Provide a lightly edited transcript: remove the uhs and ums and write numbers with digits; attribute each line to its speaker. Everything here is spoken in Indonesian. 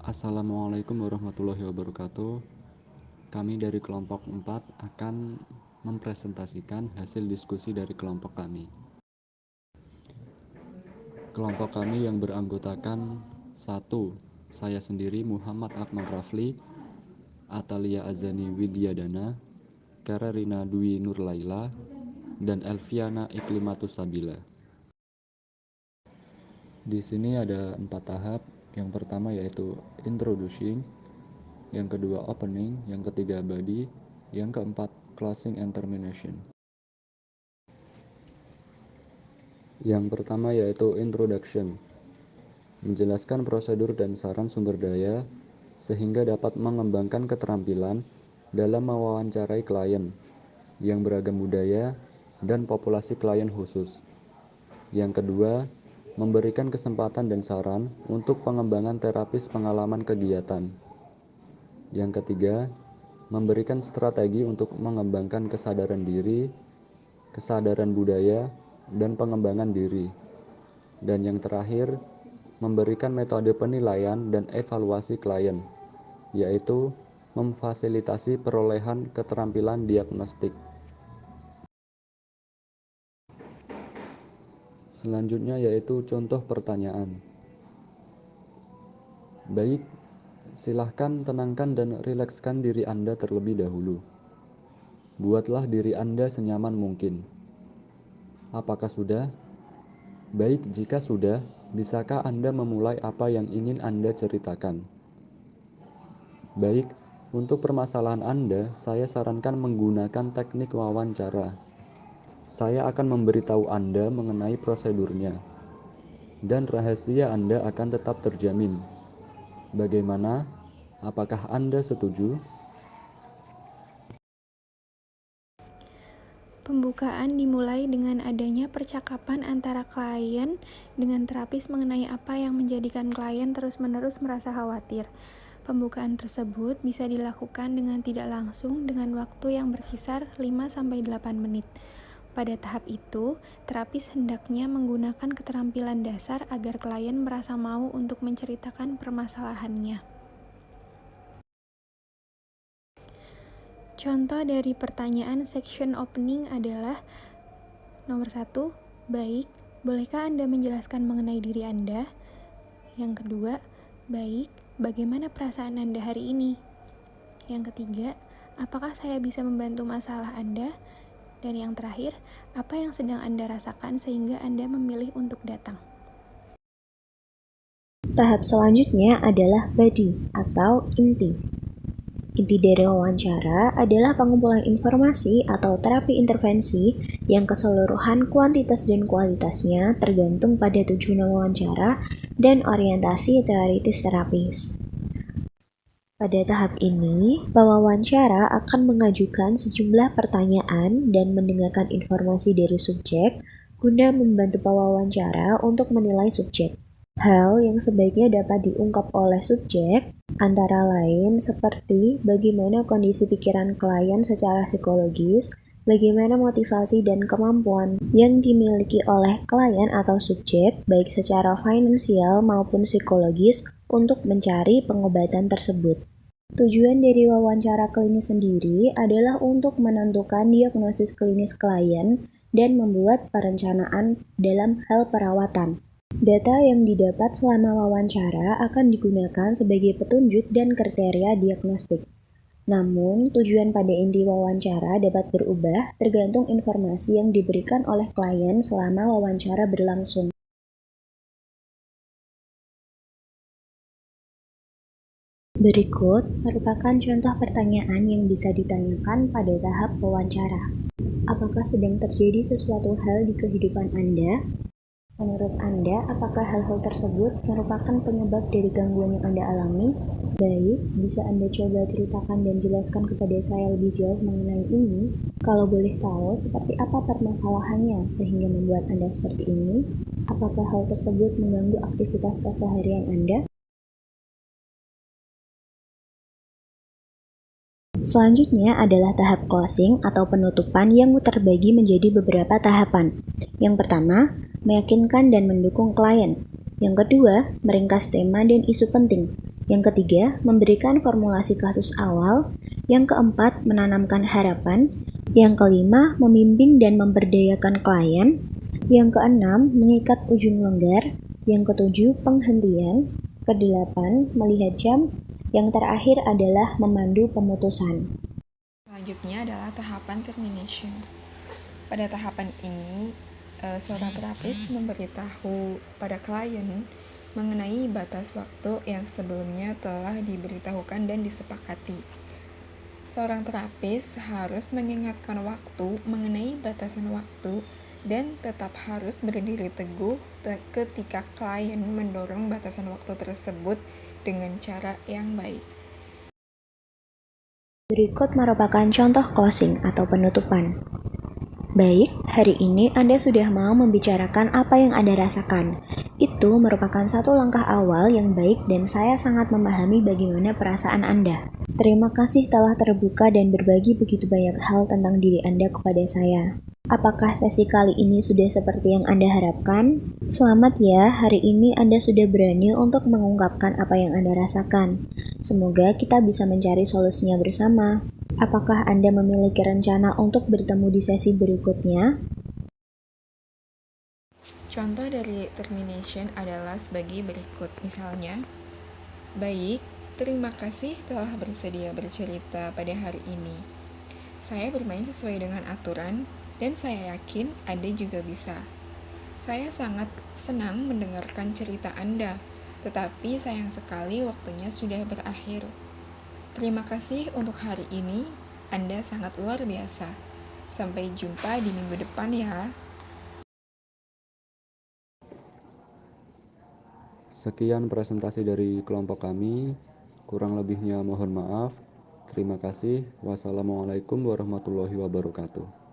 Speaker 1: Assalamualaikum warahmatullahi wabarakatuh. Kami dari kelompok 4 akan mempresentasikan hasil diskusi dari kelompok kami. Kelompok kami yang beranggotakan 1. Saya sendiri Muhammad Akmal Rafli, Atalia Azani Widyadana, Kararina Dwi Nurlaila, dan Elviana Iklimatus Sabila. Di sini ada 4 tahap. Yang pertama yaitu introducing, yang kedua opening, yang ketiga body, yang keempat closing and termination. Yang pertama yaitu introduction, menjelaskan prosedur dan saran sumber daya sehingga dapat mengembangkan keterampilan dalam mewawancarai klien yang beragam budaya dan populasi klien khusus. Yang kedua, memberikan kesempatan dan saran untuk pengembangan terapis pengalaman kegiatan. Yang ketiga, memberikan strategi untuk mengembangkan kesadaran diri, kesadaran budaya, dan pengembangan diri. Dan yang terakhir, memberikan metode penilaian dan evaluasi klien, yaitu memfasilitasi perolehan keterampilan diagnostik. Selanjutnya yaitu contoh pertanyaan. Baik, silahkan tenangkan dan rilekskan diri Anda terlebih dahulu. Buatlah diri Anda senyaman mungkin. Apakah sudah? Baik, jika sudah, bisakah Anda memulai apa yang ingin Anda ceritakan? Baik, untuk permasalahan Anda, saya sarankan menggunakan teknik wawancara. Saya akan memberitahu Anda mengenai prosedurnya, dan rahasia Anda akan tetap terjamin. Bagaimana? Apakah Anda setuju?
Speaker 2: Pembukaan dimulai dengan adanya percakapan antara klien dengan terapis mengenai apa yang menjadikan klien terus-menerus merasa khawatir. Pembukaan tersebut bisa dilakukan dengan tidak langsung dengan waktu yang berkisar 5-8 menit. Pada tahap itu, terapis hendaknya menggunakan keterampilan dasar agar klien merasa mau untuk menceritakan permasalahannya. Contoh dari pertanyaan section opening adalah nomor 1, baik, bolehkah Anda menjelaskan mengenai diri Anda? Yang kedua, baik, bagaimana perasaan Anda hari ini? Yang ketiga, apakah saya bisa membantu masalah Anda? Dan yang terakhir, apa yang sedang Anda rasakan sehingga Anda memilih untuk datang?
Speaker 3: Tahap selanjutnya adalah body atau inti. Inti dari wawancara adalah pengumpulan informasi atau terapi intervensi yang keseluruhan kuantitas dan kualitasnya tergantung pada tujuan wawancara dan orientasi teoritis terapis. Pada tahap ini, pewawancara akan mengajukan sejumlah pertanyaan dan mendengarkan informasi dari subjek guna membantu pewawancara untuk menilai subjek. Hal yang sebaiknya dapat diungkap oleh subjek antara lain seperti bagaimana kondisi pikiran klien secara psikologis, bagaimana motivasi dan kemampuan yang dimiliki oleh klien atau subjek baik secara finansial maupun psikologis untuk mencari pengobatan tersebut. Tujuan dari wawancara klinis sendiri adalah untuk menentukan diagnosis klinis klien dan membuat perencanaan dalam hal perawatan. Data yang didapat selama wawancara akan digunakan sebagai petunjuk dan kriteria diagnostik. Namun, tujuan pada inti wawancara dapat berubah tergantung informasi yang diberikan oleh klien selama wawancara berlangsung. Berikut merupakan contoh pertanyaan yang bisa ditanyakan pada tahap wawancara. Apakah sedang terjadi sesuatu hal di kehidupan Anda? Menurut Anda, apakah hal-hal tersebut merupakan penyebab dari gangguan yang Anda alami? Baik, bisa Anda coba ceritakan dan jelaskan kepada saya lebih jauh mengenai ini? Kalau boleh tahu, seperti apa permasalahannya sehingga membuat Anda seperti ini? Apakah hal tersebut mengganggu aktivitas keseharian Anda? Selanjutnya adalah tahap closing atau penutupan yang terbagi menjadi beberapa tahapan. Yang pertama, meyakinkan dan mendukung klien. Yang kedua, meringkas tema dan isu penting. Yang ketiga, memberikan formulasi kasus awal. Yang keempat, menanamkan harapan. Yang kelima, membimbing dan memberdayakan klien. Yang keenam, mengikat ujung longgar. Yang ketujuh, penghentian. Kedelapan, melihat jam. Yang terakhir adalah memandu pemutusan.
Speaker 4: Selanjutnya adalah tahapan termination. Pada tahapan ini, seorang terapis memberitahu pada klien mengenai batas waktu yang sebelumnya telah diberitahukan dan disepakati. Seorang terapis harus mengingatkan waktu mengenai batasan waktu dan tetap harus berdiri teguh ketika klien mendorong batasan waktu tersebut dengan cara yang baik.
Speaker 3: Berikut merupakan contoh closing atau penutupan. Baik, hari ini Anda sudah mau membicarakan apa yang Anda rasakan. Itu merupakan satu langkah awal yang baik dan saya sangat memahami bagaimana perasaan Anda. Terima kasih telah terbuka dan berbagi begitu banyak hal tentang diri Anda kepada saya. Apakah sesi kali ini sudah seperti yang Anda harapkan? Selamat ya, hari ini Anda sudah berani untuk mengungkapkan apa yang Anda rasakan. Semoga kita bisa mencari solusinya bersama. Apakah Anda memiliki rencana untuk bertemu di sesi berikutnya?
Speaker 4: Contoh dari termination adalah sebagai berikut. Misalnya, baik, terima kasih telah bersedia bercerita pada hari ini. Saya bermain sesuai dengan aturan dan saya yakin Anda juga bisa. Saya sangat senang mendengarkan cerita Anda, tetapi sayang sekali waktunya sudah berakhir. Terima kasih untuk hari ini, Anda sangat luar biasa. Sampai jumpa di minggu depan ya.
Speaker 1: Sekian presentasi dari kelompok kami. Kurang lebihnya mohon maaf. Terima kasih. Wassalamualaikum warahmatullahi wabarakatuh.